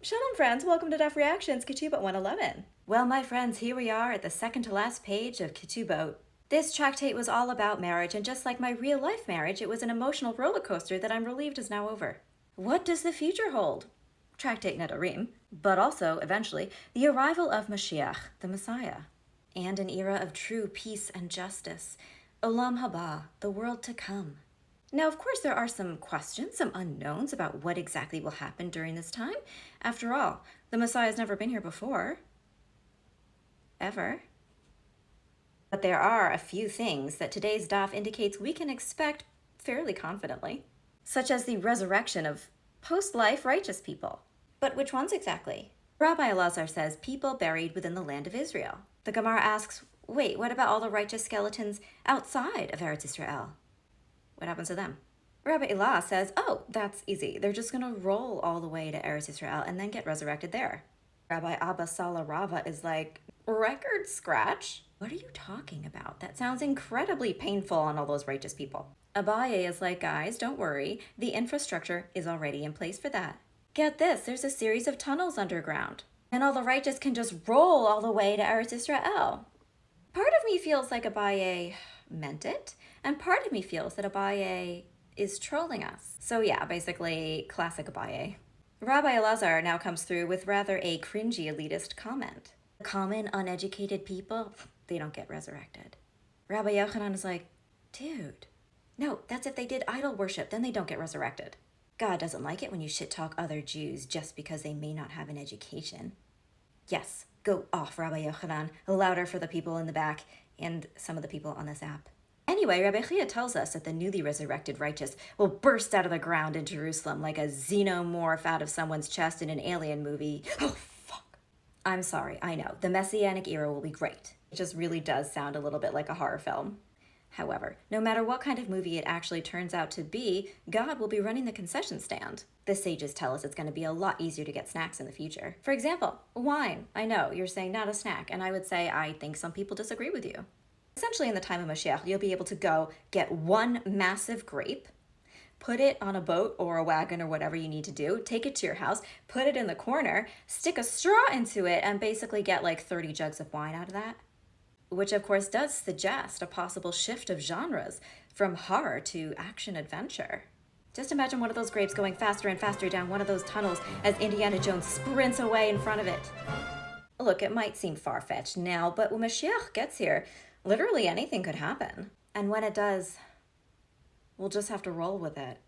Shalom friends, welcome to Daf Reactions, Ketubot 111. Well, my friends, here we are at the second to last page of Ketubot. This tractate was all about marriage, and just like my real-life marriage, it was an emotional roller coaster that I'm relieved is now over. What does the future hold? Tractate Nedarim, but also, eventually, the arrival of Mashiach, the Messiah, and an era of true peace and justice. Olam Haba, the world to come. Now, of course, there are some questions, some unknowns about what exactly will happen during this time. After all, the Messiah's never been here before. Ever. But there are a few things that today's daf indicates we can expect fairly confidently, such as the resurrection of post-life righteous people. But which ones exactly? Rabbi Elazar says people buried within the land of Israel. The Gemara asks, wait, what about all the righteous skeletons outside of Eretz Israel? What happens to them? Rabbi Elah says, oh, that's easy. They're just going to roll all the way to Eretz Israel and then get resurrected there. Rabbi Abba Salah Rava is like, record scratch? What are you talking about? That sounds incredibly painful on all those righteous people. Abaye is like, guys, don't worry. The infrastructure is already in place for that. Get this, there's a series of tunnels underground. And all the righteous can just roll all the way to Eretz Israel. Part of me feels like Abaye meant it, and part of me feels that Abaye is trolling us. So yeah, basically classic Abaye. Rabbi Elazar now comes through with rather a cringy elitist comment. Common uneducated people, they don't get resurrected. Rabbi Yochanan is like, dude, no, that's if they did idol worship, then they don't get resurrected. God doesn't like it when you shit talk other Jews just because they may not have an education. Yes, go off, Rabbi Yochanan, louder for the people in the back and some of the people on this app. Anyway, Rabbi Chia tells us that the newly resurrected righteous will burst out of the ground in Jerusalem like a xenomorph out of someone's chest in an alien movie. Oh, fuck. I'm sorry, I know. The Messianic era will be great. It just really does sound a little bit like a horror film. However, no matter what kind of movie it actually turns out to be, God will be running the concession stand. The sages tell us it's going to be a lot easier to get snacks in the future. For example, wine. I know, you're saying not a snack, and I would say I think some people disagree with you. Essentially, in the time of Mashiach, you'll be able to go get one massive grape, put it on a boat or a wagon or whatever you need to do, take it to your house, put it in the corner, stick a straw into it, and basically get like 30 jugs of wine out of that. Which of course does suggest a possible shift of genres from horror to action-adventure. Just imagine one of those grapes going faster and faster down one of those tunnels as Indiana Jones sprints away in front of it. Look, it might seem far-fetched now, but when Mashiach gets here, literally anything could happen. And when it does, we'll just have to roll with it.